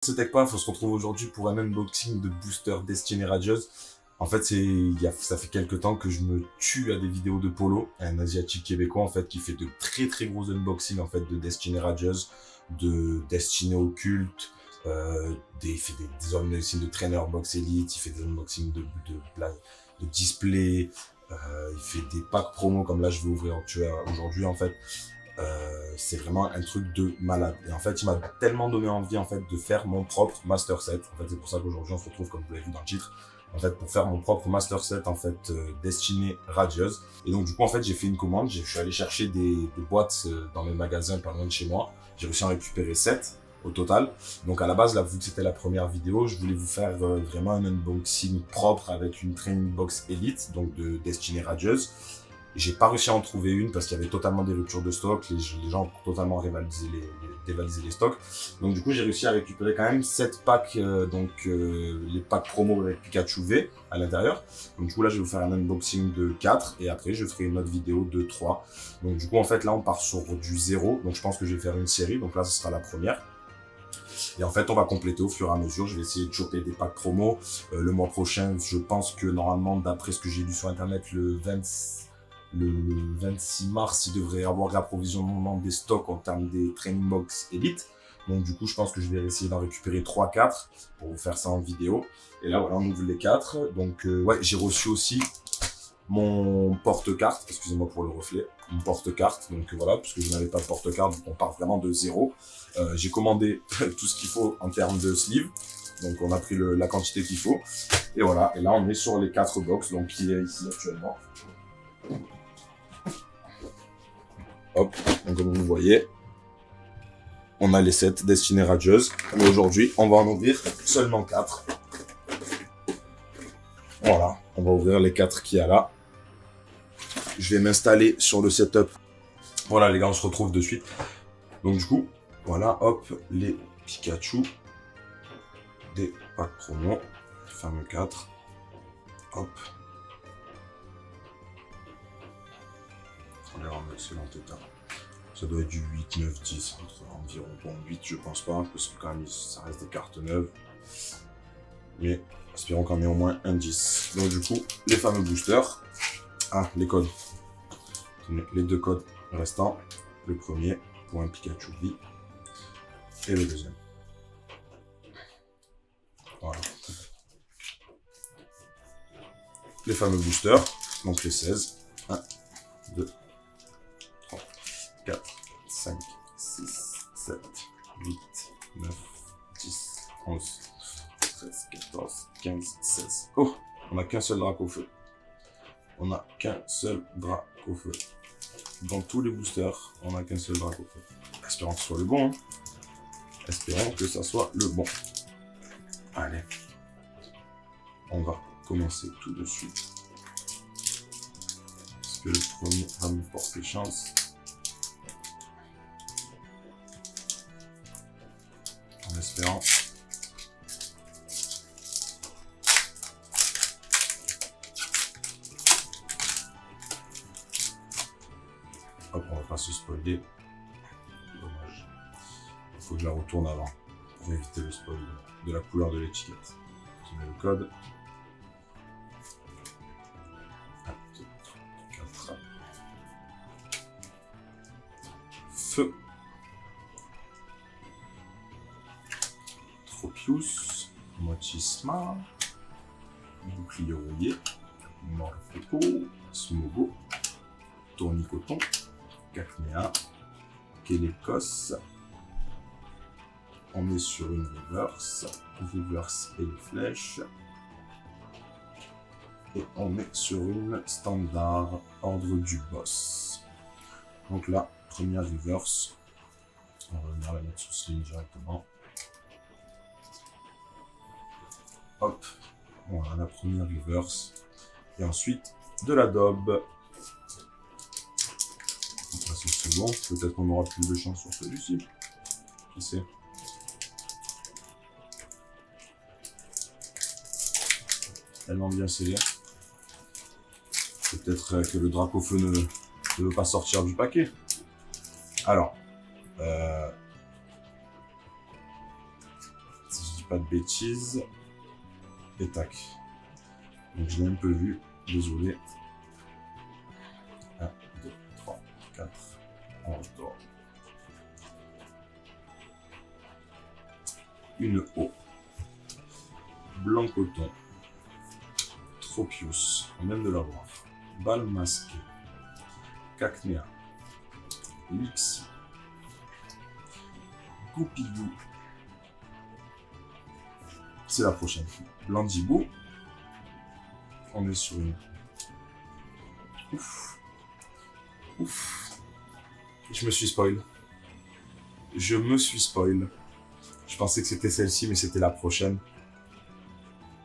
Ce TechPath, on se retrouve aujourd'hui pour un unboxing de booster Destiny Radios. En fait, ça fait quelques temps que je me tue à des vidéos de Polo, un asiatique québécois en fait qui fait de très très gros unboxings en fait de Destiny Radios, de Destiny Occulte, il fait des unboxings de Trainer Box Elite, il fait des unboxings de display, il fait des packs promo comme là je vais ouvrir aujourd'hui en fait. C'est vraiment un truc de malade. Et en fait, il m'a tellement donné envie en fait de faire mon propre master set. En fait, c'est pour ça qu'aujourd'hui on se retrouve, comme vous l'avez vu dans le titre, en fait, pour faire mon propre master set en fait Destiny Radios. Et donc du coup en fait j'ai fait une commande. Je suis allé chercher des boîtes dans les magasins pas loin de chez moi. J'ai réussi à en récupérer 7 au total. Donc à la base là, vu que c'était la première vidéo, je voulais vous faire vraiment un unboxing propre avec une Training Box Elite, donc de Destiny Radios. J'ai pas réussi à en trouver une parce qu'il y avait totalement des ruptures de stock, les gens ont totalement dévalisé les stocks. Donc du coup j'ai réussi à récupérer quand même 7 packs, les packs promo avec Pikachu V à l'intérieur. Donc du coup là je vais vous faire un unboxing de 4 et après je ferai une autre vidéo de 3. Donc du coup en fait là on part sur du 0, donc je pense que je vais faire une série, donc là ce sera la première. Et en fait, on va compléter au fur et à mesure. Je vais essayer de choper des packs promo. Le mois prochain, je pense que normalement, d'après ce que j'ai lu sur Internet, le 26 mars, il devrait y avoir l'approvisionnement des stocks en termes des Training Box Elite. Donc du coup, je pense que je vais essayer d'en récupérer 3-4 pour vous faire ça en vidéo. Et là, voilà, on ouvre les 4. Donc ouais, j'ai reçu aussi mon porte-carte, excusez-moi pour le reflet, mon porte-carte, donc voilà, puisque je n'avais pas de porte-carte, donc on part vraiment de zéro. J'ai commandé tout ce qu'il faut en termes de sleeve, donc on a pris la quantité qu'il faut, et voilà, et là on est sur les 4 box, donc qui est ici actuellement. Hop, donc comme vous voyez, on a les 7 Destiny Radios, mais aujourd'hui on va en ouvrir seulement 4. Voilà, on va ouvrir les 4 qu'il y a là. Je vais m'installer sur le setup. Voilà les gars, on se retrouve de suite. Donc du coup, voilà, hop, les Pikachu des packs promo, les fameux 4. Hop. On les remet en excellent état. Ça doit être du 8, 9, 10, environ. Bon, 8 je pense pas, parce que quand même ça reste des cartes neuves. Mais espérons qu'on ait au moins un 10. Donc du coup, les fameux boosters. Ah, les codes. Les 2 codes restants. Le premier pour un Pikachu V. Et le deuxième. Voilà. Les fameux boosters, donc les 16. 1, 2, 3, 4, 5, 6, 7, 8, 9, 10, 11, 13, 14, 15, 16. Oh, on n'a qu'un seul drac au feu. On n'a qu'un seul drac au feu. Dans tous les boosters, on n'a qu'un seul drac au feu. Espérons que ce soit le bon. Hein. Espérons que ça soit le bon. Allez. On va commencer tout de suite. Parce que le premier va me porter chance. En espérant. Hop, on va pas se spoiler. Dommage. Il faut que je la retourne avant. Pour éviter le spoil de la couleur de l'étiquette. Je mets le code. 1, 2, 3, 4. Feu. Tropius. Mochisma. Bouclier rouillé. Morpeko. Smogo. Tournicoton. Cacnea. Kelekos. On est sur une reverse et une flèche. Et on est sur une standard ordre du boss. Donc là, première reverse. On va venir la mettre sous sling directement. Hop, voilà la première reverse. Et ensuite, de la daube. On passe au second. Peut-être qu'on aura plus de chance sur celui-ci. Qui sait? Tellement bien scellé. Peut-être que le drac au feu ne veut pas sortir du paquet. Alors, pas de bêtises. Et tac. Donc je l'ai un peu vu, désolé. 1, 2, 3, 4. Orange d'or. Une eau. Blanc coton. Tropius. On vient de l'avoir. Balle masquée. Cacnea. Lixi. Goupidou. C'est la prochaine. Blandibou. On est sur une. Ouf. Ouf. Je me suis spoil. Je me suis spoil. Je pensais que c'était celle-ci, mais c'était la prochaine.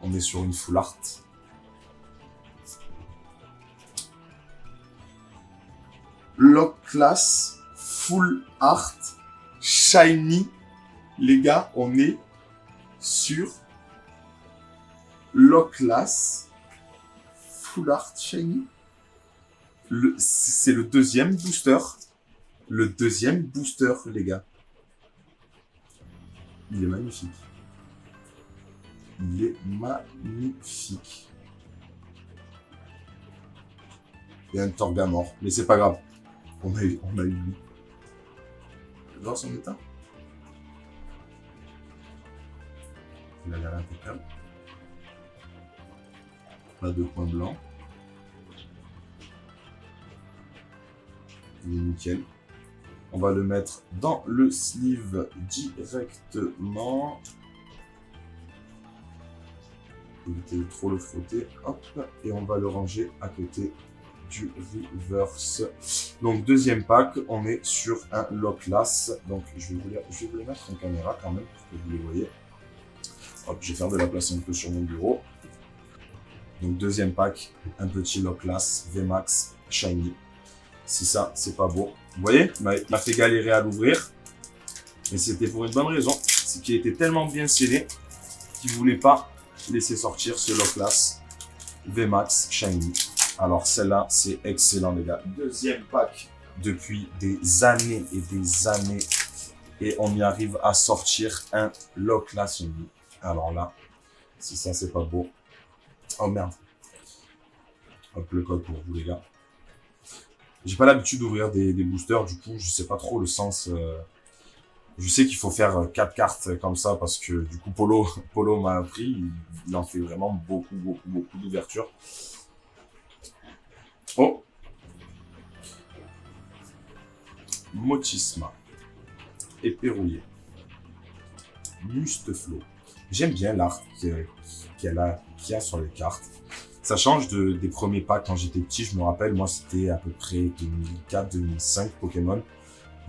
On est sur une full art. Lock Class, Full Art, Shiny. Les gars, on est sur Lock Class, Full Art, Shiny. C'est le deuxième booster. Le deuxième booster, les gars. Il est magnifique. Il est magnifique. Il y a un Torgamore, mais c'est pas grave. On a eu lui. Tu veux voir son état? Il a l'air impeccable. Pas de points blancs. Il est nickel. On va le mettre dans le sleeve directement. Éviter de trop le frotter. Hop. Et on va le ranger à côté du reverse. Donc deuxième pack, on est sur un Lock Class. Donc je vais vous les mettre en caméra quand même pour que vous les voyez. Hop, je vais faire de la place un peu sur mon bureau. Donc deuxième pack, un petit Lock Class VMAX Shiny. Si ça, c'est pas beau. Vous voyez, il m'a fait galérer à l'ouvrir. Mais c'était pour une bonne raison. C'est qu'il était tellement bien scellé qu'il ne voulait pas laisser sortir ce Lock Class VMAX Shiny. Alors celle-là, c'est excellent les gars. Deuxième pack depuis des années et des années. Et on y arrive à sortir un Lock Class Shiny. Alors là, si ça, c'est pas beau. Oh merde. Hop, le code pour vous les gars. J'ai pas l'habitude d'ouvrir des boosters, du coup, je sais pas trop le sens. Je sais qu'il faut faire 4 cartes comme ça parce que du coup, Polo m'a appris. Il en fait vraiment beaucoup d'ouvertures. Oh! Motisma. Éperrouillé. Musteflo. J'aime bien l'art qu'il y a sur les cartes. Ça change des premiers packs quand j'étais petit. Je me rappelle, moi, c'était à peu près 2004-2005 Pokémon.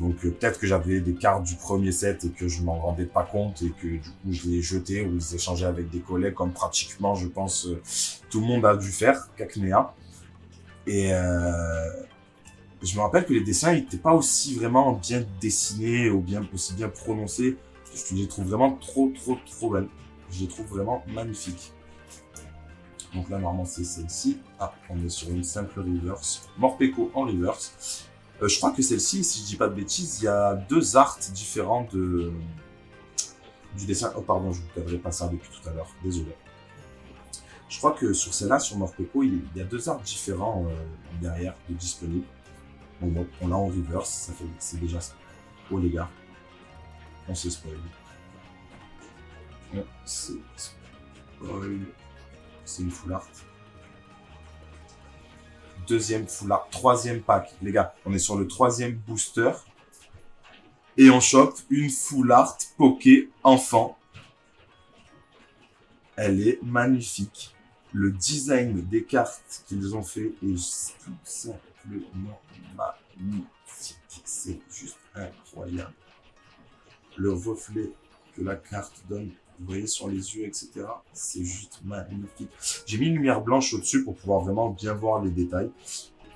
Donc, peut-être que j'avais des cartes du premier set et que je m'en rendais pas compte et que du coup, je les jetais ou les échangeais avec des collègues comme pratiquement, je pense, tout le monde a dû faire, Cacnea. Et je me rappelle que les dessins n'étaient pas aussi vraiment bien dessinés ou aussi bien prononcés. Je les trouve vraiment trop belles. Je les trouve vraiment magnifiques. Donc là, normalement, c'est celle-ci. Ah, on est sur une simple reverse. Morpeko en reverse. Je crois que celle-ci, si je dis pas de bêtises, il y a 2 arts différents du dessin. Oh, pardon, je ne vous cadrerai pas ça depuis tout à l'heure. Désolé. Je crois que sur celle-là, sur Morpeko, il y a 2 arts différents derrière de disponibles. Donc, on l'a en reverse. C'est déjà ça. Oh, les gars. On s'est spoil. C'est une full art. Deuxième full art. Troisième pack. Les gars, on est sur le 3e booster. Et on chope une full art Poké enfant. Elle est magnifique. Le design des cartes qu'ils ont fait est tout simplement magnifique. C'est juste incroyable. Le reflet que la carte donne, vous voyez, sur les yeux, etc. C'est juste magnifique. J'ai mis une lumière blanche au-dessus pour pouvoir vraiment bien voir les détails.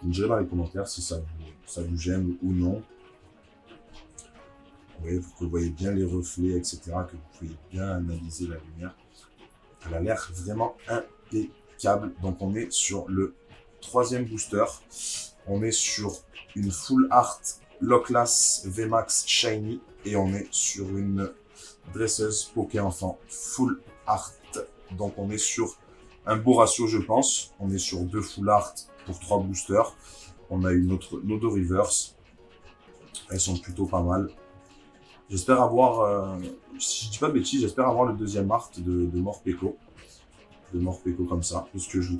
Vous me direz dans les commentaires si ça vous gêne ou non. Vous voyez, vous voyez bien les reflets, etc. Que vous pouvez bien analyser la lumière. Elle a l'air vraiment impeccable. Donc on est sur le 3e booster. On est sur une full art Lock Class VMAX Shiny. Et on est sur une dresseuse, poké enfant, full art. Donc on est sur un beau ratio, je pense. On est sur 2 full art pour 3 boosters. On a nos 2 reverse. Elles sont plutôt pas mal. J'espère avoir, si je dis pas de bêtises, j'espère avoir le deuxième art de Morpeko. De Morpeko comme ça, parce que je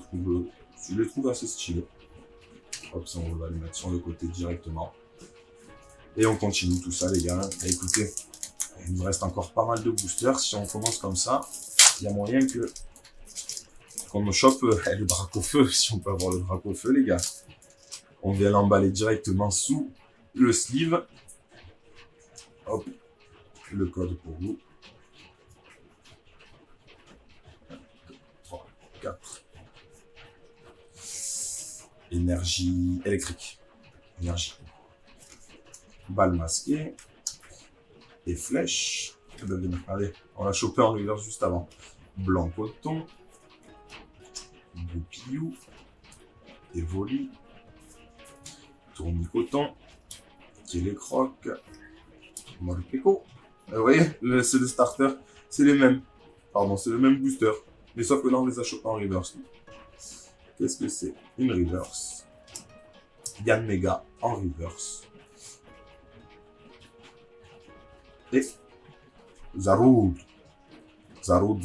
les trouve assez stylés. Hop, ça on va les mettre sur le côté directement. Et on continue tout ça les gars. Et écoutez, il nous reste encore pas mal de boosters. Si on commence comme ça, il y a moyen qu'on me chope le drac au feu, si on peut avoir le drac au feu les gars. On vient l'emballer directement sous le sleeve. Hop, le code pour vous. 3, 4. Énergie électrique. Énergie. Balle masquée. Et flèche. Allez, on l'a chopé en reverse juste avant. Blanc coton. Goupillou. Évoli. Tournicoton. Télécroc. Morpeko. Vous voyez, c'est le starter. C'est les mêmes. Pardon, c'est le même booster. Mais sauf que là, on les a chopés en reverse. Qu'est-ce que c'est? Une reverse. Yann Mega en reverse. Et Zaroud. Zaroud.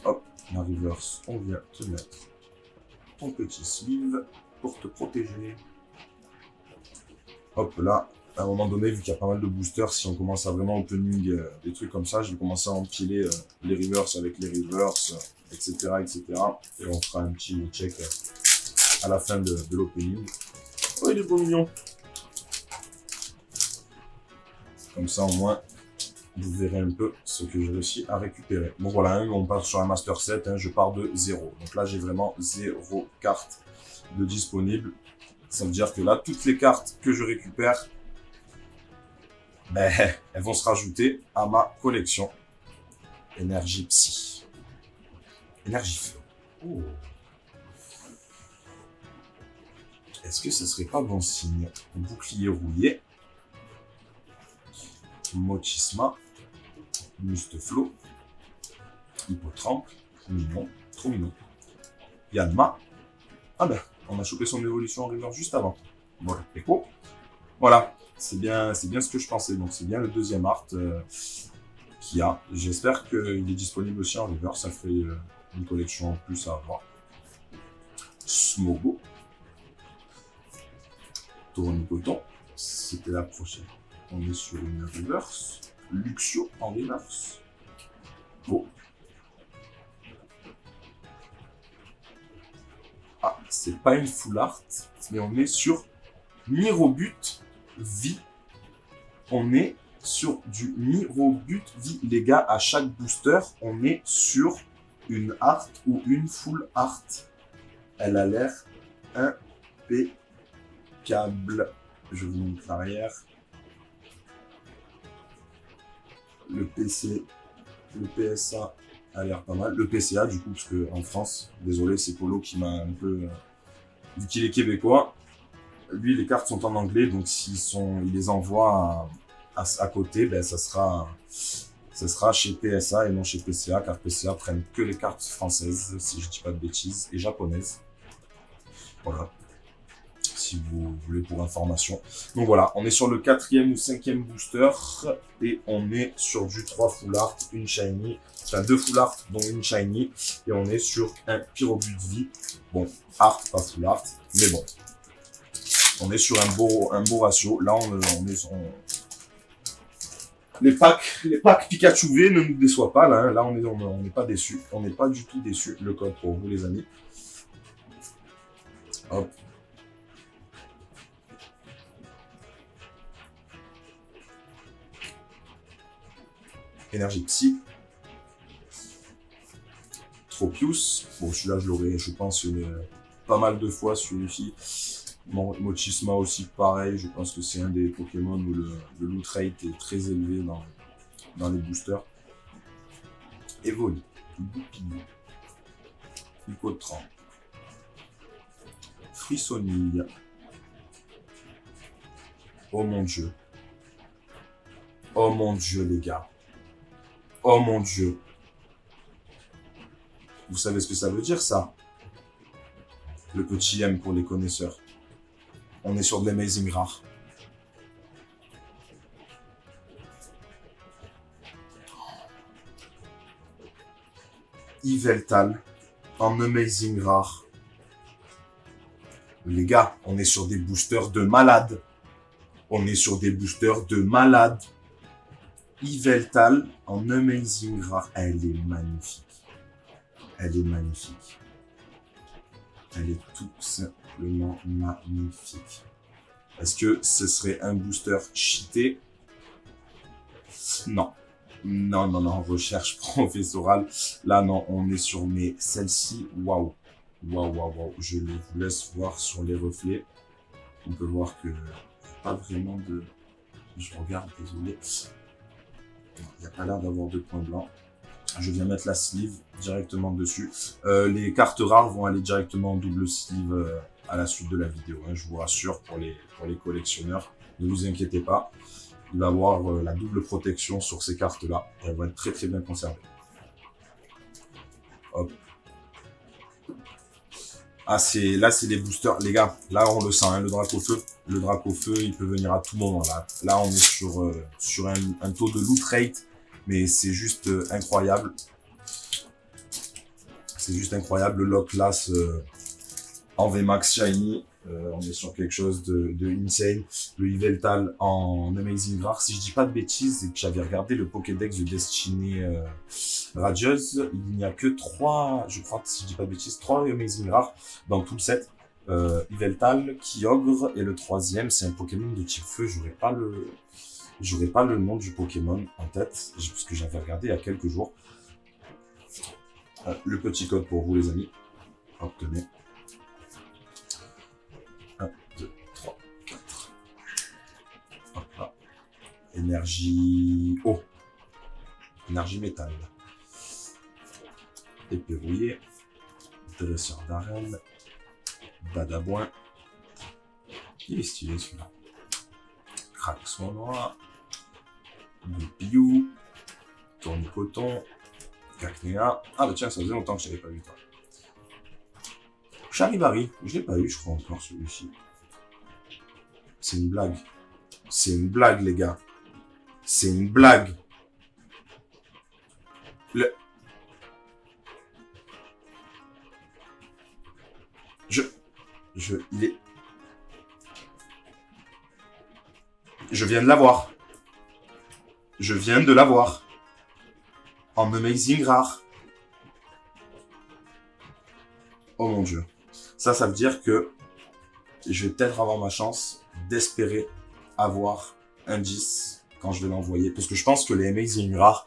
Hop, en reverse, on vient te mettre ton petit sleeve pour te protéger. Hop, là, à un moment donné, vu qu'il y a pas mal de boosters, si on commence à vraiment opening des trucs comme ça, je vais commencer à empiler les reverse avec les reverse, etc., etc. Et on fera un petit check à la fin de l'opening. Oh, il est beau mignon. Comme ça, au moins, vous verrez un peu ce que j'ai réussi à récupérer. Bon, voilà, hein, on part sur un Master 7, hein, je pars de 0. Donc là, j'ai vraiment 0 cartes de disponibles. Ça veut dire que là, toutes les cartes que je récupère, ben, elles vont se rajouter à ma collection. Énergie psy. Énergie feu. Oh. Est-ce que ce serait pas bon signe? Bouclier rouillé. Mochisma. Musteflo. Hippotrampe. Mignon. Trop mignon. Yanma. Ah ben, on a chopé son évolution en river juste avant. Voilà. Echo. Voilà. C'est bien ce que je pensais. Donc c'est bien le deuxième art qu'il y a. J'espère qu'il est disponible aussi en river. Ça ferait une collection en plus à avoir. Smogo. Tournicoton. C'était la prochaine. On est sur une reverse. Luxio en reverse. Oh. Ah, c'est pas une full art, mais on est sur Mirobut vie. On est sur du Mirobut vie. Les gars, à chaque booster, on est sur une art ou une full art. Elle a l'air impeccable. Je vous montre l'arrière. Le PC, le PSA a l'air pas mal. Le PCA, du coup, parce qu'en France, désolé, c'est Polo qui m'a un peu... vu qu'il est québécois, lui, les cartes sont en anglais, donc il les envoie à côté, ben, ça sera chez PSA et non chez PCA, car PCA prennent que les cartes françaises, si je dis pas de bêtises, et japonaises. Voilà. Si vous voulez pour information. Donc voilà, on est sur le 4e ou 5e booster et on est sur du 3 full art, une shiny, enfin 2 full art dont une shiny et on est sur un Pyrobut vie. Bon, art, pas full art, mais bon. On est sur un beau ratio. Là, les packs Pikachu V ne nous déçoivent pas. Là on n'est pas déçus. On n'est pas du tout déçus. Le code pour vous, les amis. Hop. Énergie psy. Tropius. Bon, celui-là, je l'aurais, je pense, pas mal de fois celui-ci. Mochisma aussi, pareil. Je pense que c'est un des Pokémon où le loot rate est très élevé dans les boosters. Evoli. Goupillou. Hippotrampe. Frissonille. Oh mon dieu. Oh mon dieu, les gars. Oh mon Dieu. Vous savez ce que ça veut dire, ça? Le petit M pour les connaisseurs. On est sur de l'amazing rare. Yveltal en amazing rare. Les gars, on est sur des boosters de malades. On est sur des boosters de malades. Yveltal en amazing rare. Elle est magnifique. Elle est magnifique. Elle est tout simplement magnifique. Est-ce que ce serait un booster cheaté? Non. Non, non, non. Recherche professorale. Là, non, on est sur mes... Celle-ci, waouh. Waouh, waouh, waouh. Je vous laisse voir sur les reflets. On peut voir que pas vraiment de... Je regarde, désolé. Il n'y a pas l'air d'avoir de points blancs. Je viens mettre la sleeve directement dessus. Les cartes rares vont aller directement en double sleeve à la suite de la vidéo. Hein, je vous rassure pour les collectionneurs. Ne vous inquiétez pas. Il va avoir la double protection sur ces cartes-là. Elles vont être très très bien conservées. Hop. Ah, là, c'est les boosters. Les gars, là, on le sent, hein, le drac au feu. Le drac au feu, il peut venir à tout moment. Là on est sur un taux de loot rate. Mais c'est juste incroyable. C'est juste incroyable. Le lock class en VMAX Shiny. On est sur quelque chose de insane. Le Yveltal en Amazing Rare. Si je dis pas de bêtises et que j'avais regardé le Pokédex de Destiny Radieuse, il n'y a que 3, je crois, si je dis pas de bêtises, 3 Amazing Rares dans tout le set. Yveltal, Kyogre et le troisième, c'est un Pokémon de type feu. J'aurais pas le nom du Pokémon en tête, parce que j'avais regardé il y a quelques jours. Le petit code pour vous, les amis. Hop, tenez. 1, 2, 3, 4. Hop là. Énergie eau. Énergie métal. Épée rouillée. Dresseur d'arène. Badabouin. Il est stylé celui-là. Craque son noir. Biou. Tournicoton. Cacnea. Ah bah tiens, ça faisait longtemps que je n'avais pas vu toi. Charivari. Je l'ai pas eu, je crois encore celui-ci. C'est une blague. C'est une blague, les gars. C'est une blague. Je viens de l'avoir. Je viens de l'avoir. En amazing rare. Oh mon Dieu. Ça veut dire que je vais peut-être avoir ma chance d'espérer avoir un 10 quand je vais l'envoyer. Parce que je pense que les amazing rares,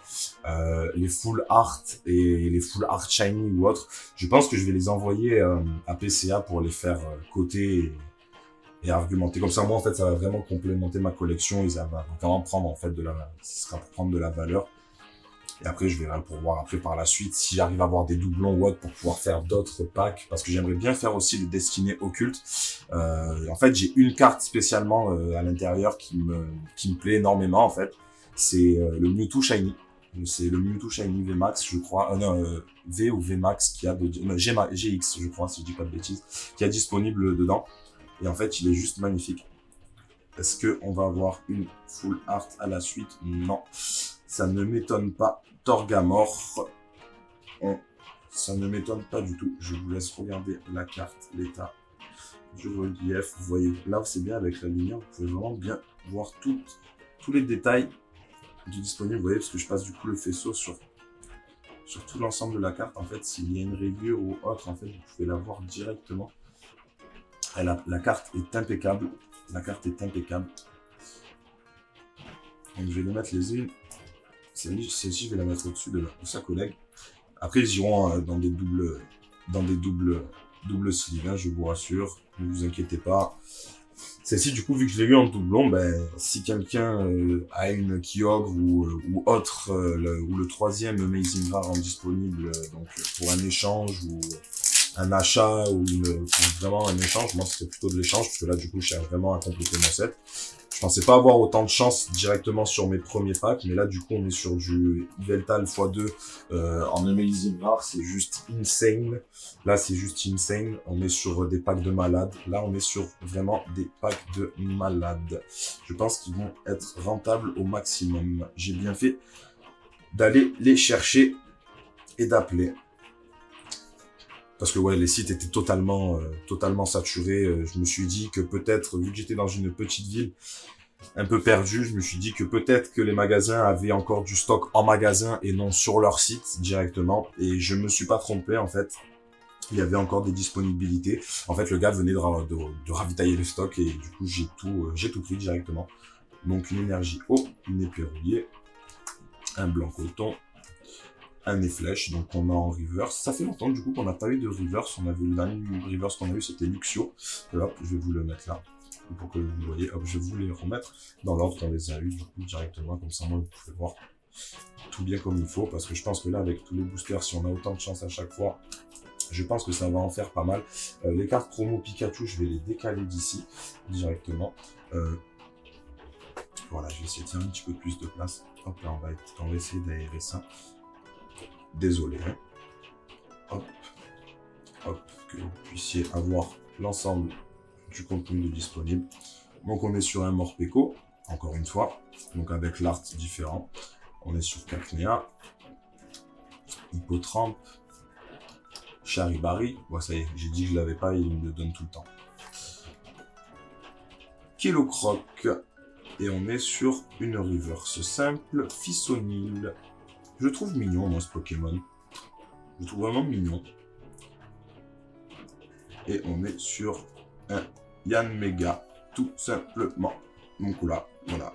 les full art et les full art shiny ou autres, je pense que je vais les envoyer à PCA pour les faire coter et argumenter. Comme ça, moi, en fait, ça va vraiment complémenter ma collection et ça va vraiment prendre, en fait, ce sera pour prendre de la valeur. Et après, je verrai pour voir après par la suite si j'arrive à avoir des doublons ou autre pour pouvoir faire d'autres packs. Parce que j'aimerais bien faire aussi le Destiné occulte. En fait, j'ai une carte spécialement à l'intérieur qui me plaît énormément, en fait. C'est le Mewtwo Shiny. C'est le Mewtwo Shiny VMAX, je crois. V ou VMAX qui a GX, je crois, si je dis pas de bêtises, qui est disponible dedans. Et en fait, il est juste magnifique. Est-ce qu'on va avoir une full art à la suite? Non. Ça ne m'étonne pas. Torgamore. Ça ne m'étonne pas du tout. Je vous laisse regarder la carte, l'état du relief. Vous voyez, là, c'est bien avec la lumière. Vous pouvez vraiment bien voir tous les détails du disponible. Vous voyez, parce que je passe du coup le faisceau sur tout l'ensemble de la carte. En fait, s'il y a une rayure ou autre, en fait, vous pouvez la voir directement. Et la carte est impeccable. La carte est impeccable. Donc, je vais les mettre les unes. Celle-ci, je vais la mettre au-dessus de sa collègue. Après, ils iront dans des doubles sleeves, hein, je vous rassure. Ne vous inquiétez pas. Celle-ci, du coup, vu que je l'ai eu en doublon, ben, si quelqu'un a une Kyogre ou autre, ou le troisième Amazing Rare en disponible, donc pour un échange ou un achat ou vraiment un échange, moi, c'était plutôt de l'échange, parce que là, du coup, je cherche vraiment à compléter mon set. Je pensais pas avoir autant de chance directement sur mes premiers packs, mais là du coup on est sur du Yveltal x2 en Amazing Rare, c'est juste insane. Là c'est juste insane, on est sur des packs de malades. Là on est sur vraiment des packs de malades. Je pense qu'ils vont être rentables au maximum. J'ai bien fait d'aller les chercher et d'appeler. Parce que ouais, les sites étaient totalement saturés. Je me suis dit que peut-être, vu que j'étais dans une petite ville un peu perdue, je me suis dit que peut-être que les magasins avaient encore du stock en magasin et non sur leur site directement. Et je me suis pas trompé en fait. Il y avait encore des disponibilités. En fait, le gars venait de ravitailler le stock et du coup, j'ai tout pris directement. Donc une énergie eau, une épée rouillée, un blanc coton, un flèche, donc on a en reverse. Ça fait longtemps du coup qu'on n'a pas eu de reverse. On avait le dernier reverse qu'on a eu, c'était Luxio. Et hop, je vais vous le mettre là pour que vous voyez. Hop, je vais vous les remettre dans l'ordre qu'on les a eu du coup directement, comme ça moi vous pouvez voir tout bien comme il faut. Parce que je pense que là, avec tous les boosters, si on a autant de chance à chaque fois, je pense que ça va en faire pas mal. Les cartes promo Pikachu, je vais les décaler d'ici directement. Voilà, je vais essayer de faire un petit peu plus de place. Hop, là, on va essayer d'aérer ça. Désolé. Hein. Hop. Hop. Que vous puissiez avoir l'ensemble du contenu disponible. Donc, on est sur un Morpeko, encore une fois. Donc, avec l'art différent. On est sur Cacnea. Hippotrampe. Charibari. Bon, ça y est, j'ai dit que je l'avais pas, il me le donne tout le temps. Kilocroc. Et on est sur une reverse simple. Fissonil. Je le trouve mignon, moi, ce Pokémon. Je le trouve vraiment mignon. Et on est sur un Yanmega, tout simplement. Donc là, voilà,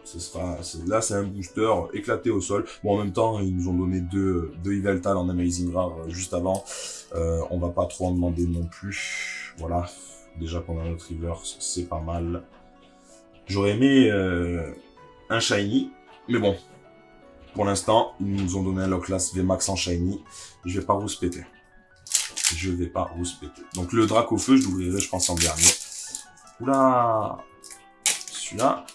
là c'est un booster éclaté au sol. Bon, en même temps, ils nous ont donné deux Yveltal en Amazing Rare juste avant. On va pas trop en demander non plus. Voilà, déjà qu'on a notre reverse, c'est pas mal. J'aurais aimé un Shiny, mais bon. Pour l'instant, ils nous ont donné un Locklast VMAX en Shiny. Je vais pas rouspéter. Je vais pas rouspéter. Donc le Dracofeu, je l'ouvrirai, je pense, en dernier. Oula! Celui-là,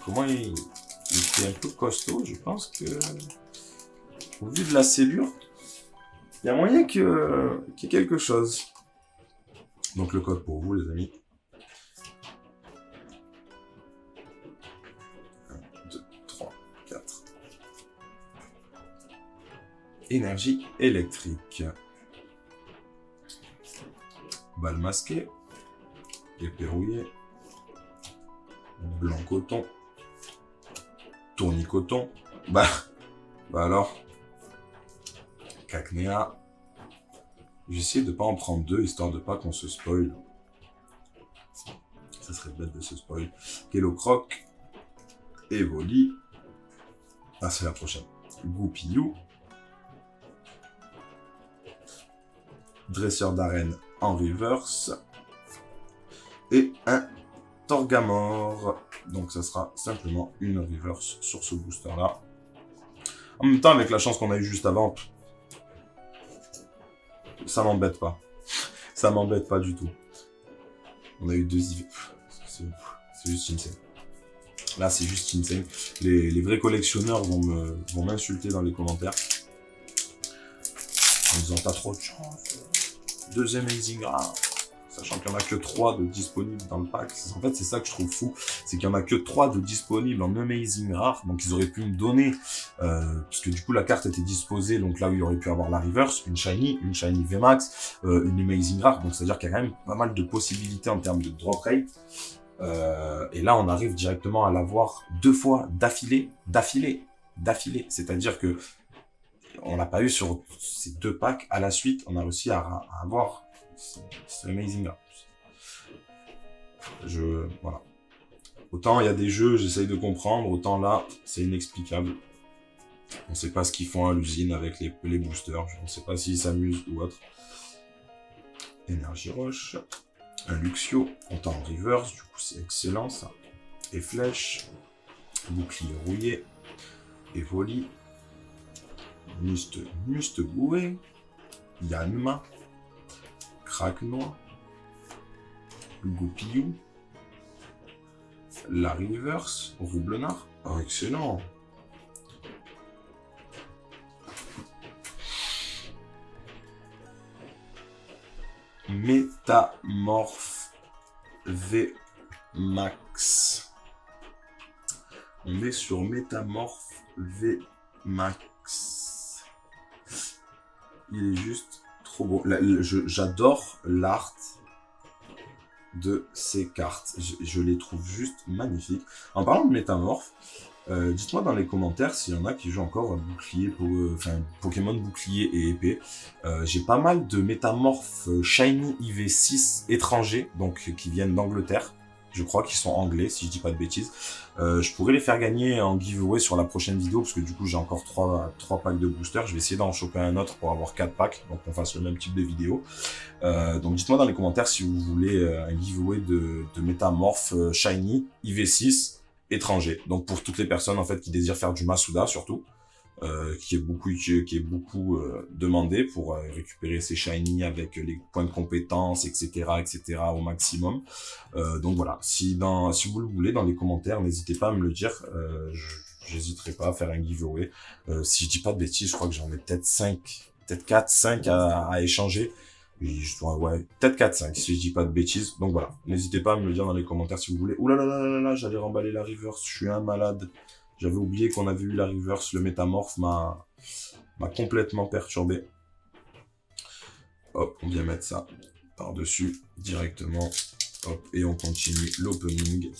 comment il était un peu costaud, je pense que... Au vu de la cellule, il y a moyen qu'il y ait quelque chose. Donc le code pour vous, les amis. 1, 2, 3, 4. Énergie électrique. Balle masquée. Épée rouillée. Blanc coton. Tournicoton. Bah alors. Cacnea. J'essaie de pas en prendre deux, histoire de pas qu'on se spoil. Ça serait bête de se spoil. Kilocroc. Evoli. Ah, c'est la prochaine. Goupillou. Dresseur d'arène en reverse. Et un Torgamore. Donc ça sera simplement une reverse sur ce booster là. En même temps, avec la chance qu'on a eu juste avant, ça m'embête pas. Ça m'embête pas du tout. On a eu deux... C'est juste insane. Là, c'est juste insane. Les vrais collectionneurs vont m'insulter dans les commentaires. En disant, t'as trop de chance. Deux Amazing Rare. Sachant qu'il n'y en a que 3 de disponibles dans le pack. En fait, c'est ça que je trouve fou. C'est qu'il n'y en a que 3 de disponibles en Amazing Rare. Donc, ils auraient pu me donner... puisque du coup, la carte était disposée. Donc là où il aurait pu avoir la Reverse, une Shiny VMAX, une Amazing Rare. Donc, c'est-à-dire qu'il y a quand même pas mal de possibilités en termes de drop rate. Et là, on arrive directement à l'avoir 2 fois d'affilée. C'est-à-dire que on l'a pas eu sur ces 2 packs à la suite. On a réussi à avoir... C'est amazing là. Voilà. Autant il y a des jeux, j'essaye de comprendre, autant là, c'est inexplicable. On sait pas ce qu'ils font à l'usine avec les boosters. On sait pas s'ils s'amusent ou autre. Énergie roche. Un Luxio. On est en reverse, du coup c'est excellent ça. Et flèche. Bouclier rouillé. Evoli. Muste bouée. Yanma. Craque noir. Goupillou. la reverse, Roublard. Oh, excellent. Métamorphe V Max. On est sur Métamorphe V Max. Il est juste trop beau. J'adore l'art de ces cartes. Je les trouve juste magnifiques. En parlant de Métamorphe, dites-moi dans les commentaires s'il y en a qui jouent encore bouclier, Pokémon bouclier et épée. J'ai pas mal de métamorphes Shiny IV6 étrangers, donc qui viennent d'Angleterre. Je crois qu'ils sont anglais, si je dis pas de bêtises. Je pourrais les faire gagner en giveaway sur la prochaine vidéo, parce que du coup j'ai encore 3 packs de boosters. Je vais essayer d'en choper un autre pour avoir 4 packs, donc on fasse le même type de vidéo. Donc dites-moi dans les commentaires si vous voulez un giveaway de métamorphes Shiny IV6 étranger. Donc pour toutes les personnes en fait qui désirent faire du Masuda surtout, qui est beaucoup demandé pour récupérer ses shiny avec les points de compétence, etc. au maximum. Donc voilà, si vous le voulez dans les commentaires, n'hésitez pas à me le dire. J'hésiterai pas à faire un giveaway. Si je dis pas de bêtises, je crois que j'en ai peut-être 4, 5 à échanger. Ouais, peut-être 4, 5 si je dis pas de bêtises. Donc voilà, n'hésitez pas à me le dire dans les commentaires si vous voulez. Ouh là là là là là, j'allais remballer la reverse, je suis un malade. J'avais oublié qu'on avait eu la reverse, le métamorphe m'a complètement perturbé. Hop, on vient mettre ça par-dessus directement. Hop, et on continue l'opening.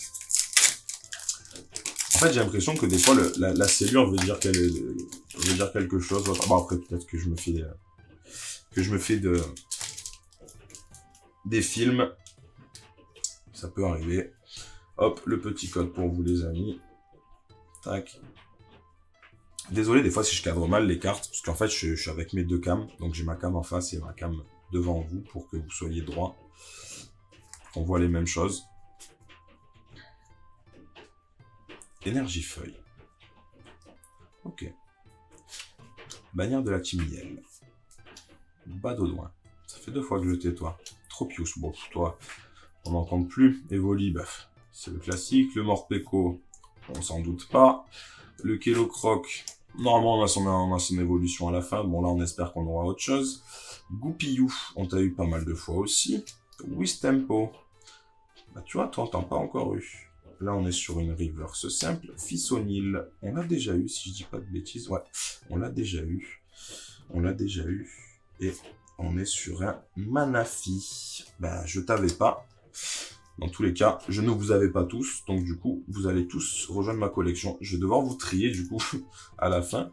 En fait, j'ai l'impression que des fois, la cellule veut dire quelque chose. Bon, après, peut-être que je me fais des films. Ça peut arriver. Hop, le petit code pour vous, les amis. Tac. Désolé des fois si je cadre mal les cartes, parce qu'en fait je suis avec mes 2 cams, donc j'ai ma cam en face et ma cam devant vous pour que vous soyez droit, qu'on voit les mêmes choses. Énergie feuille. Ok. Bannière de la team Yell. Badoudouin. Ça fait 2 fois que je t'ai toi. Tropius, bon toi, on n'en compte plus. Evoli, bah, c'est le classique. Le Morpeko, on s'en doute pas. Le Kellocroc, normalement on a son évolution à la fin. Bon là on espère qu'on aura autre chose. Goupillou, on t'a eu pas mal de fois aussi. Wistempo, bah tu vois, toi t'en pas encore eu. Là on est sur une reverse simple. Fissonil, on l'a déjà eu si je dis pas de bêtises. Ouais, on l'a déjà eu. Et on est sur un Manafi. Bah je t'avais pas. Dans tous les cas, je ne vous avais pas tous, donc du coup, vous allez tous rejoindre ma collection. Je vais devoir vous trier, du coup, à la fin,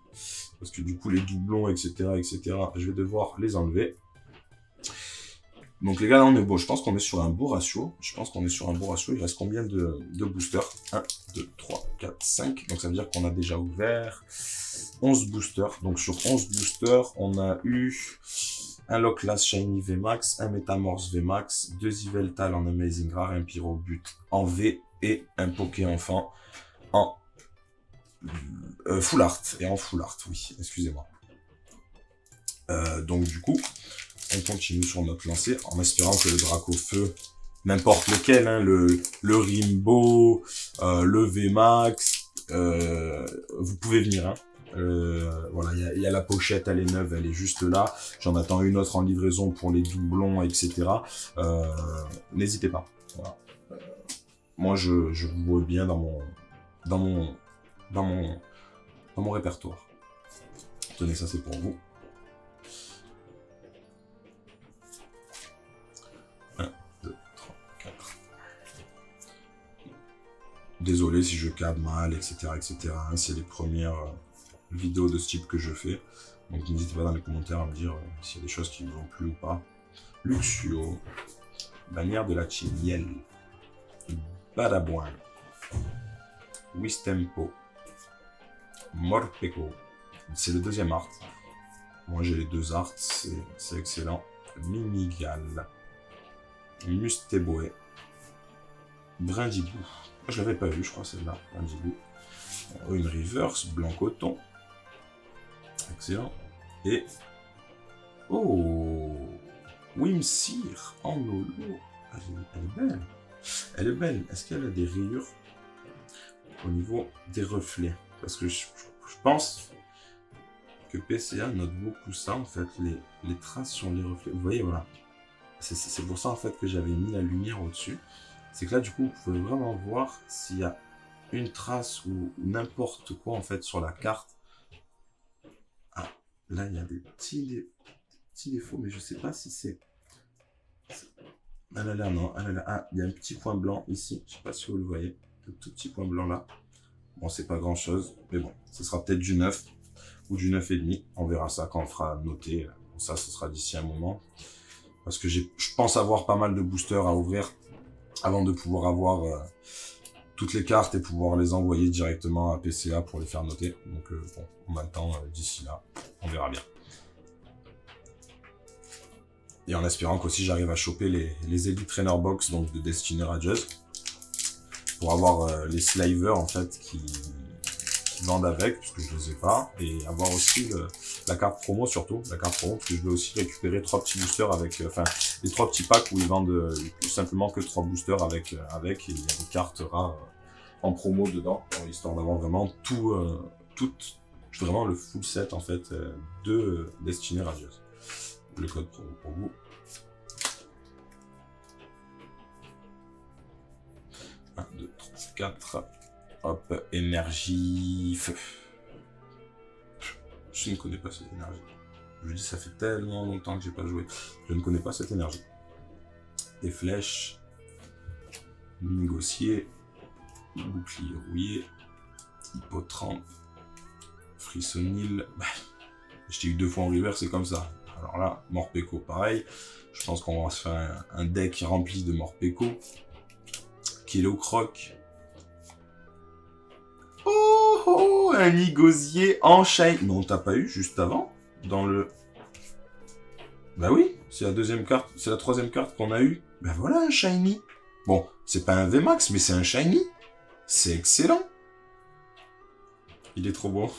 parce que du coup, les doublons, etc., je vais devoir les enlever. Donc les gars, là, on est bon. Je pense qu'on est sur un beau ratio. Il reste combien de boosters? 1, 2, 3, 4, 5. Donc ça veut dire qu'on a déjà ouvert 11 boosters. Donc sur 11 boosters, on a eu un Locklast Shiny VMAX, un Métamorphe VMAX, 2 Yveltal en Amazing Rare, un Pyrobut en V et un Poké Enfant en Full Art. Et en Full Art, oui, excusez-moi. Donc du coup, on continue sur notre lancée en espérant que le Dracofeu, n'importe lequel, hein, le Rimbo, le VMAX, vous pouvez venir, hein. Voilà, il y a la pochette, elle est neuve, elle est juste là. J'en attends une autre en livraison pour les doublons, etc. N'hésitez pas. Voilà. Moi, je vous vois bien dans mon répertoire. Tenez, ça c'est pour vous. 1, 2, 3, 4. Désolé si je cadre mal, etc. Hein, c'est les premières vidéos de ce type que je fais. Donc n'hésitez pas dans les commentaires à me dire s'il y a des choses qui ne vont plus ou pas. Luxio. Bannière de la team Yell. Badabouin. Wistempo. Morpeko. C'est le deuxième art. Moi j'ai les 2 arts, c'est excellent. Mimigal. Musteboé. Brindibou. Je l'avais pas vu, je crois, celle-là. Brindibou. Une reverse, blanc coton. Excellent. Et... oh, Wimsir en holo. Elle est belle. Elle est belle. Est-ce qu'elle a des rayures? au niveau des reflets. Parce que je pense que PCA note beaucoup ça, en fait, les traces sur les reflets. Vous voyez, voilà. C'est pour ça, en fait, que j'avais mis la lumière au-dessus. C'est que là, du coup, vous pouvez vraiment voir s'il y a une trace ou n'importe quoi, en fait, sur la carte. Ah, là, il y a des petits défauts, mais je sais pas si c'est... Ah là là, non, ah là là, ah, il y a un petit point blanc ici, je sais pas si vous le voyez, un tout petit point blanc là. Bon, c'est pas grand chose, mais bon, ce sera peut-être du 9 ou du 9,5. On verra ça quand on fera noter. Ça, ce sera d'ici un moment. Parce que je pense avoir pas mal de boosters à ouvrir avant de pouvoir avoir toutes les cartes et pouvoir les envoyer directement à PCA pour les faire noter. Donc, bon, on a le temps d'ici là, on verra bien. Et en espérant qu'aussi j'arrive à choper les Elite Trainer Box donc de Destiny Rageuse pour avoir les Slavers en fait qui vendent avec, puisque je ne les ai pas, et avoir aussi la carte promo surtout, la carte promo, parce que je vais aussi récupérer 3 petits boosters avec, enfin, les 3 petits packs où ils vendent simplement que 3 boosters avec, et il y a des cartes rares en promo dedans, histoire d'avoir vraiment vraiment le full set en fait de Destiny Rageuse. Le code promo pour vous. « 1, 2, 3, 4. Hop, énergie, feu. Je ne connais pas cette énergie. Je dis, ça fait tellement longtemps que j'ai pas joué. Je ne connais pas cette énergie. Des flèches. Négocier. Bouclier rouillé. Hippotrampe. Frissonil. Je t'ai eu 2 fois en river, c'est comme ça. Alors là, Morpeko, pareil. Je pense qu'on va se faire un deck rempli de Morpeko. Kilo Croc. Oh, un Nigosier en shiny. Non, t'as pas eu juste avant dans le... Bah oui, c'est la deuxième carte, c'est la troisième carte qu'on a eu. Ben voilà un shiny. Bon, c'est pas un VMAX, mais c'est un shiny. C'est excellent. Il est trop beau.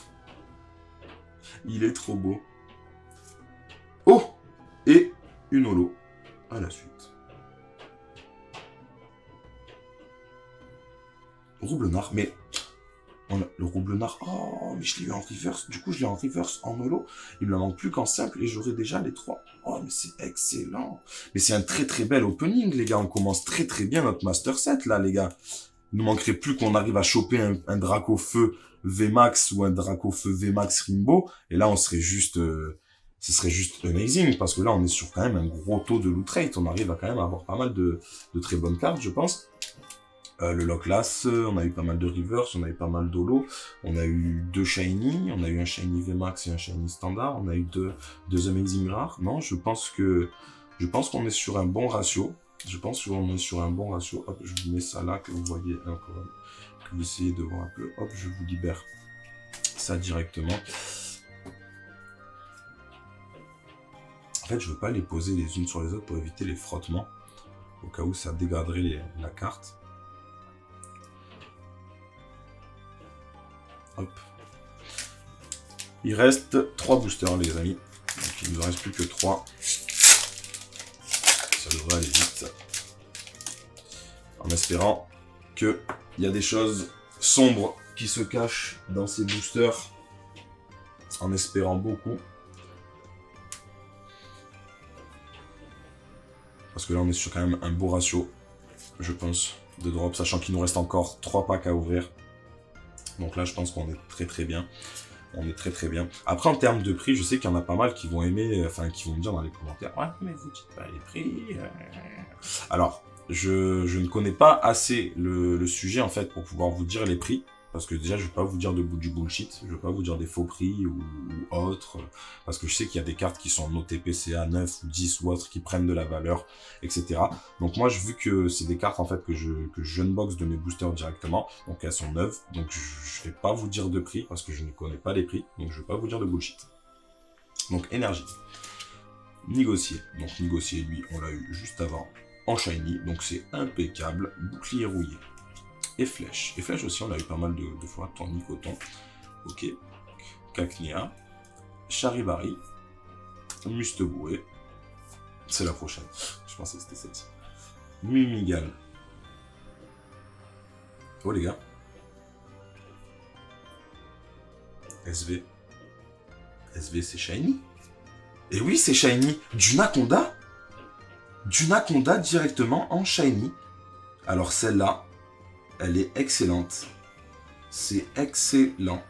Il est trop beau. Oh! Et une holo à la suite. Roublard, mais... Le Roublard, oh, mais je l'ai eu en reverse. Du coup, je l'ai en reverse en holo. Il me manque plus qu'en simple et j'aurai déjà les 3. Oh, mais c'est excellent. Mais c'est un très très bel opening, les gars. On commence très très bien notre Master Set, là, les gars. Il nous manquerait plus qu'on arrive à choper un Draco Feu VMAX ou un Draco Feu VMAX Rimbo. Et là, on serait juste... ce serait juste amazing, parce que là, on est sur quand même un gros taux de loot rate. On arrive à quand même avoir pas mal de très bonnes cartes, je pense. Le Locklass, on a eu pas mal de Reverse, on a eu pas mal d'Holo, on a eu 2 Shiny, on a eu un Shiny VMAX et un Shiny Standard, on a eu deux Amazing Rares. Non, je pense qu'on est sur un bon ratio. Je pense qu'on est sur un bon ratio. Hop, je vous mets ça là, que vous voyez encore, que vous essayez de voir un peu. Hop, je vous libère ça directement. En fait, je veux pas les poser les unes sur les autres pour éviter les frottements, au cas où ça dégraderait la carte. Hop. Il reste 3 boosters, les amis. Donc, il ne nous reste plus que 3. Ça devrait aller vite. En espérant qu'il y a des choses sombres qui se cachent dans ces boosters. En espérant beaucoup. Parce que là, on est sur quand même un beau ratio, je pense, de drop. Sachant qu'il nous reste encore 3 packs à ouvrir. Donc là, je pense qu'on est très très bien. On est très très bien. Après, en termes de prix, je sais qu'il y en a pas mal qui vont aimer, enfin, qui vont me dire dans les commentaires, ouais, mais vous dites pas les prix. Alors, je ne connais pas assez le sujet, en fait, pour pouvoir vous dire les prix. Parce que déjà, je ne vais pas vous dire du bullshit. Je ne vais pas vous dire des faux prix ou autres. Parce que je sais qu'il y a des cartes qui sont notées PCA 9 ou 10 ou autres qui prennent de la valeur, etc. Donc moi, vu que c'est des cartes en fait que je unbox de mes boosters directement, donc elles sont neuves. Donc je ne vais pas vous dire de prix parce que je ne connais pas les prix. Donc je ne vais pas vous dire de bullshit. Donc énergie. Négocier. Donc négocier, lui, on l'a eu juste avant. En shiny. Donc c'est impeccable. Bouclier rouillé. Et flèche. Et flèche aussi, on a eu pas mal de fois. Tournicoton. Ok. Cacnea. Charivari. Musteboué. C'est la prochaine. Je pensais que c'était celle-ci. Mimigal. Oh les gars. SV. SV, c'est shiny. Et oui, c'est shiny. Dunaconda. Dunaconda directement en shiny. Alors celle-là, elle est excellente. C'est excellent.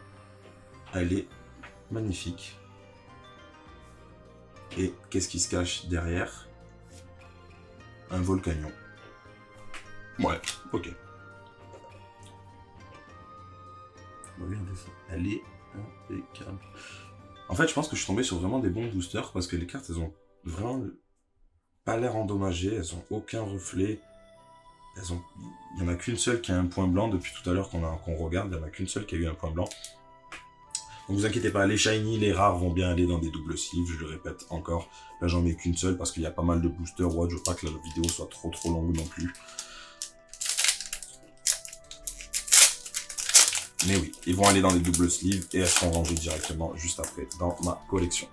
Elle est magnifique. Et qu'est-ce qui se cache derrière? Un Volcanion. Ouais, ok. Regardez ça. Elle est impeccable. En fait, je pense que je suis tombé sur vraiment des bons boosters parce que les cartes, elles ont vraiment pas l'air endommagées. Elles ont aucun reflet. Il n'y en a qu'une seule qui a un point blanc depuis tout à l'heure qu'on regarde. Il n'y en a qu'une seule qui a eu un point blanc. Donc vous inquiétez pas, les shiny, les rares vont bien aller dans des doubles sleeves, je le répète encore. Là j'en mets qu'une seule parce qu'il y a pas mal de boosters. Ouais, je veux pas que la vidéo soit trop longue non plus. Mais oui, ils vont aller dans des doubles sleeves et elles seront rangées directement juste après dans ma collection.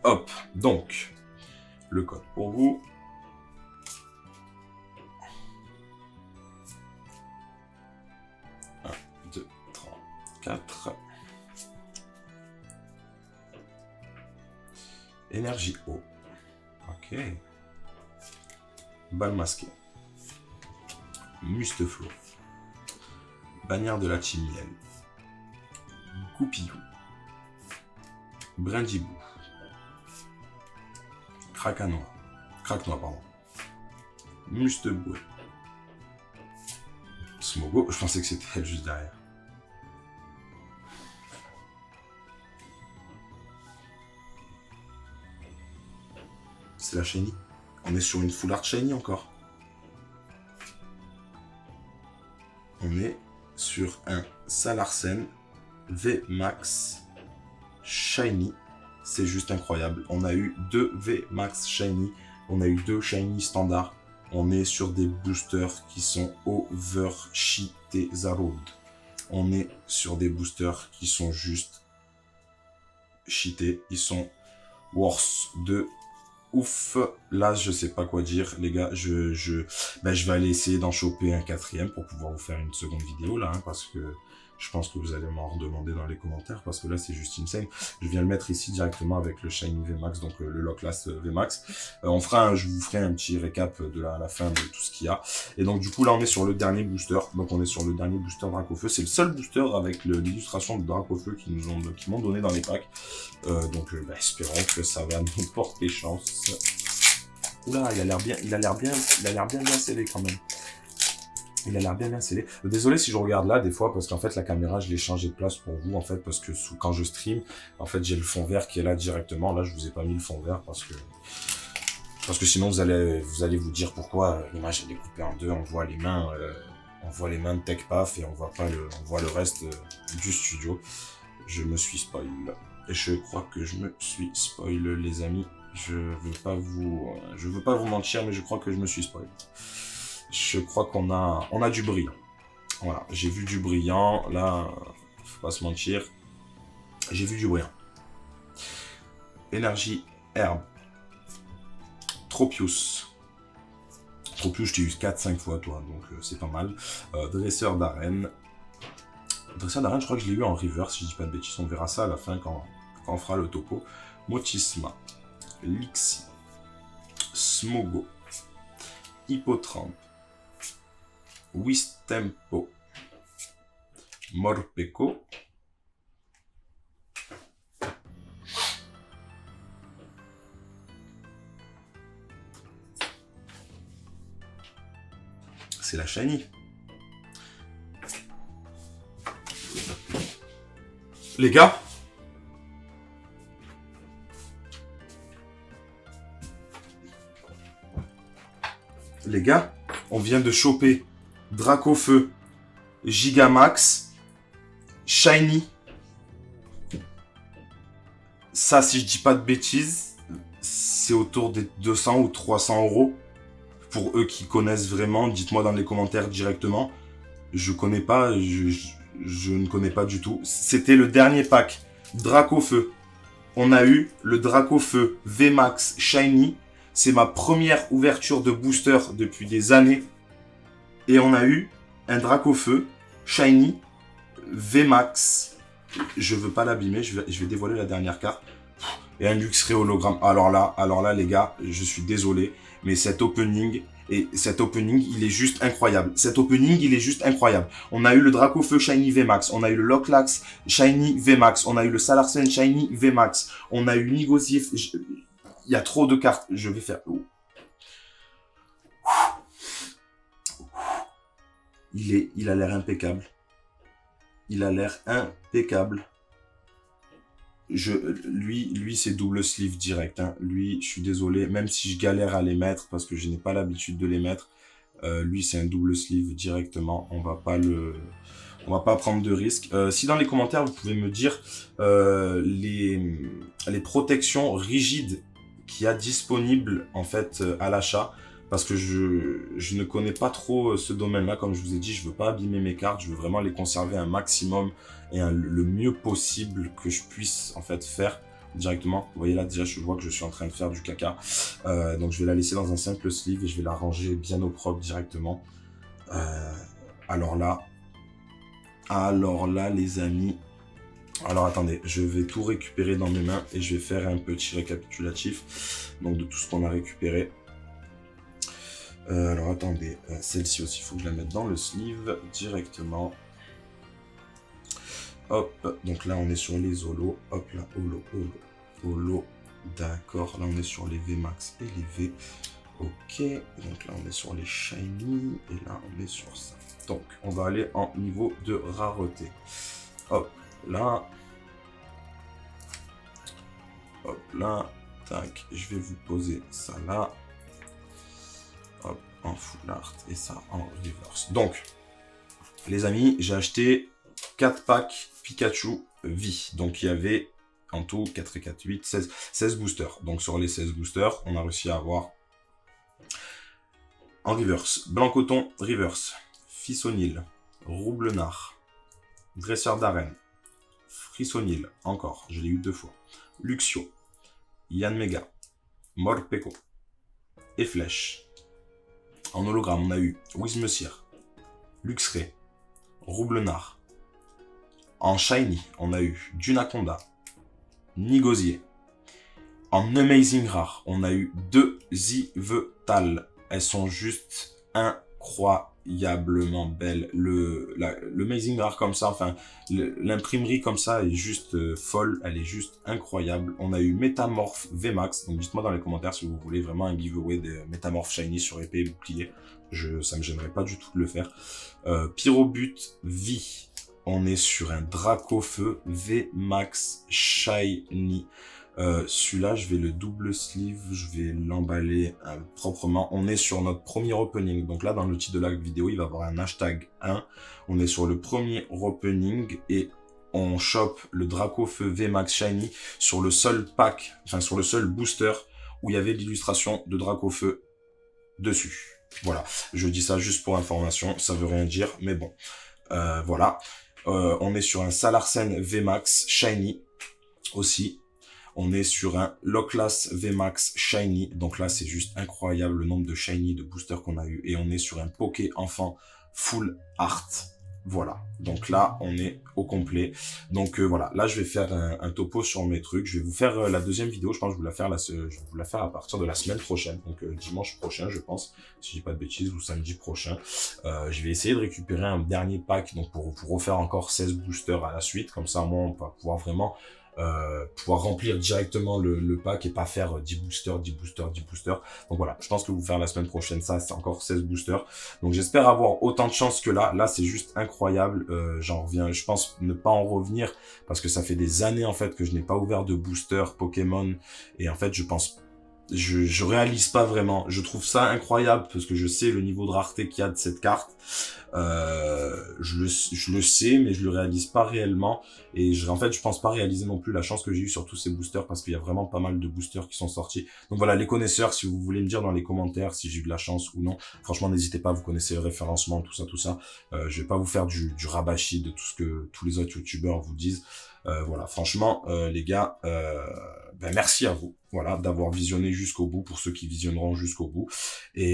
Hop, donc, le code pour vous. Un, 2, 3, 4. Énergie eau. Ok. Balle masquée. Musteflo. Bannière de la team miel. Goupillou. Brindibou. Krakanoa. Kraknoa, pardon. Musteboué. Smogo. Je pensais que c'était elle juste derrière. C'est la shiny. On est sur une full art shiny encore. On est sur un Salarsen VMAX shiny. C'est juste incroyable. On a eu 2 VMAX shiny. On a eu 2 shiny standards. On est sur des boosters qui sont overcheatés Zarud. On est sur des boosters qui sont juste cheatés. Ils sont worse de ouf. Là, je sais pas quoi dire, les gars. Je vais aller essayer d'en choper un 4e pour pouvoir vous faire une seconde vidéo là, hein, parce que je pense que vous allez m'en redemander dans les commentaires, parce que là, c'est juste insane. Je viens le mettre ici directement avec le Shiny VMAX, donc le Locklast VMAX. Je vous ferai un petit récap de la fin de tout ce qu'il y a. Et donc, du coup, là, on est sur le dernier booster. Donc, on est sur le dernier booster Dracofeu. C'est le seul booster avec l'illustration de Dracofeu qui m'ont donné dans les packs. Espérons que ça va nous porter chance. Oula, il a l'air bien scellé quand même. Il a l'air bien scellé. Désolé si je regarde là des fois parce qu'en fait la caméra je l'ai changé de place pour vous en fait parce que quand je stream en fait j'ai le fond vert qui est là directement. Là je vous ai pas mis le fond vert parce que sinon vous allez vous dire pourquoi l'image est découpée en deux. On voit les mains de TechPaf et on voit le reste du studio. Je me suis spoil. Et je crois que je me suis spoil les amis. Je veux pas vous mentir mais je crois que je me suis spoil. Je crois qu'on a du brillant. Voilà, j'ai vu du brillant. Là, faut pas se mentir. J'ai vu du brillant. Énergie herbe. Tropius. Tropius, je t'ai eu 4-5 fois, toi, donc c'est pas mal. Dresseur d'arène. Dresseur d'arène, je crois que je l'ai eu en reverse, si je dis pas de bêtises. On verra ça à la fin quand on fera le topo. Motisma. Lixi. Smogo. Hippotrampe. Wistempo, Morpeko, c'est la shiny. Les gars, on vient de choper Dracofeu, Gigamax, Shiny. Ça, si je dis pas de bêtises, c'est autour des 200 ou 300 €. Pour eux qui connaissent vraiment, dites-moi dans les commentaires directement. Je connais pas, je ne connais pas du tout. C'était le dernier pack Dracofeu. On a eu le Dracofeu VMAX Shiny. C'est ma première ouverture de booster depuis des années. Et on a eu un Dracofeu Shiny VMAX je veux pas l'abîmer, je vais dévoiler la dernière carte. Et un Luxray hologramme. Alors là, les gars, je suis désolé, mais cet opening, il est juste incroyable. Cet opening, il est juste incroyable. On a eu le Dracofeu Shiny VMAX, on a eu le Locklax Shiny VMAX, on a eu le Salarsen Shiny VMAX, on a eu Nigozif. Il y a trop de cartes. Je vais faire... Il a l'air impeccable. Il a l'air impeccable. Lui c'est double sleeve direct. Hein. Lui, je suis désolé, même si je galère à les mettre parce que je n'ai pas l'habitude de les mettre. Lui, c'est un double sleeve directement. On va pas prendre de risques. Si dans les commentaires, vous pouvez me dire les protections rigides qu'il y a disponibles en fait à l'achat. Parce que je ne connais pas trop ce domaine-là. Comme je vous ai dit, je veux pas abîmer mes cartes. Je veux vraiment les conserver un maximum et le mieux possible que je puisse en fait faire directement. Vous voyez là, déjà, je vois que je suis en train de faire du caca. Donc, je vais la laisser dans un simple sleeve et je vais la ranger bien au propre directement. Alors là, les amis... Alors, attendez, je vais tout récupérer dans mes mains et je vais faire un petit récapitulatif donc de tout ce qu'on a récupéré. Alors attendez, celle-ci aussi, il faut que je la mette dans le sleeve directement. Hop, donc là on est sur les holos. Hop là, holo. D'accord, là on est sur les VMAX et les V. Ok, donc là on est sur les shiny et là on est sur ça. Donc on va aller en niveau de rareté. Hop là. Hop là. Tac, je vais vous poser ça là. Hop, en full art et ça en reverse. Donc, les amis, j'ai acheté 4 packs Pikachu V. Donc, il y avait en tout 4 et 4, 8, 16 boosters. Donc, sur les 16 boosters, on a réussi à avoir en reverse Blancoton reverse, Fissonil, Roublenard, Dresseur d'arène, Frissonil, encore, je l'ai eu 2 fois, Luxio, Yanmega, Morpeko et Flèche. En hologramme, on a eu Whismussir, Luxray, Roublenard. En shiny, on a eu Dunaconda, Nigosier. En amazing rare, on a eu 2 Yveltal. Elles sont juste incroyablement belles. Le amazing rare comme ça, enfin, l'imprimerie comme ça est juste folle. Elle est juste incroyable. On a eu Métamorphe VMAX. Donc dites-moi dans les commentaires si vous voulez vraiment un giveaway de Métamorphe shiny sur épée et bouclier. Ça me gênerait pas du tout de le faire. Pyrobut V. On est sur un Dracofeu VMAX shiny. Celui-là, je vais le double sleeve, je vais l'emballer proprement. On est sur notre premier opening. Donc là, dans le titre de la vidéo, il va y avoir un hashtag 1. On est sur le premier opening et on chope le Dracofeu VMAX Shiny sur le seul pack, enfin sur le seul booster où il y avait l'illustration de Dracofeu dessus. Voilà, je dis ça juste pour information, ça veut rien dire, mais bon, voilà. On est sur un Salarsen VMAX Shiny aussi. On est sur un Locklass VMAX Shiny. Donc là, c'est juste incroyable le nombre de Shiny, de boosters qu'on a eu. Et on est sur un Poké Enfant Full Art. Voilà. Donc là, on est au complet. Donc voilà. Là, je vais faire un topo sur mes trucs. Je vais vous faire la deuxième vidéo. Je pense que je vais vous la faire à partir de la semaine prochaine. Donc dimanche prochain, je pense. Si je dis pas de bêtises, ou samedi prochain. Je vais essayer de récupérer un dernier pack. Donc pour refaire encore 16 boosters à la suite. Comme ça, moi, on va pouvoir vraiment... pouvoir remplir directement le pack et pas faire 10 boosters. Donc voilà, je pense que vous faire la semaine prochaine, ça c'est encore 16 boosters. Donc j'espère avoir autant de chance que là. Là c'est juste incroyable. J'en reviens, je pense ne pas en revenir parce que ça fait des années en fait que je n'ai pas ouvert de booster Pokémon. Et en fait je réalise pas vraiment. Je trouve ça incroyable parce que je sais le niveau de rareté qu'il y a de cette carte. Je le sais, mais je le réalise pas réellement. Et en fait, je pense pas réaliser non plus la chance que j'ai eu sur tous ces boosters parce qu'il y a vraiment pas mal de boosters qui sont sortis. Donc voilà, les connaisseurs, si vous voulez me dire dans les commentaires si j'ai eu de la chance ou non, franchement, n'hésitez pas, vous connaissez le référencement, tout ça. Je vais pas vous faire du rabâchis de tout ce que tous les autres youtubeurs vous disent. Voilà, franchement, les gars, merci à vous, voilà, d'avoir visionné jusqu'au bout, pour ceux qui visionneront jusqu'au bout. Et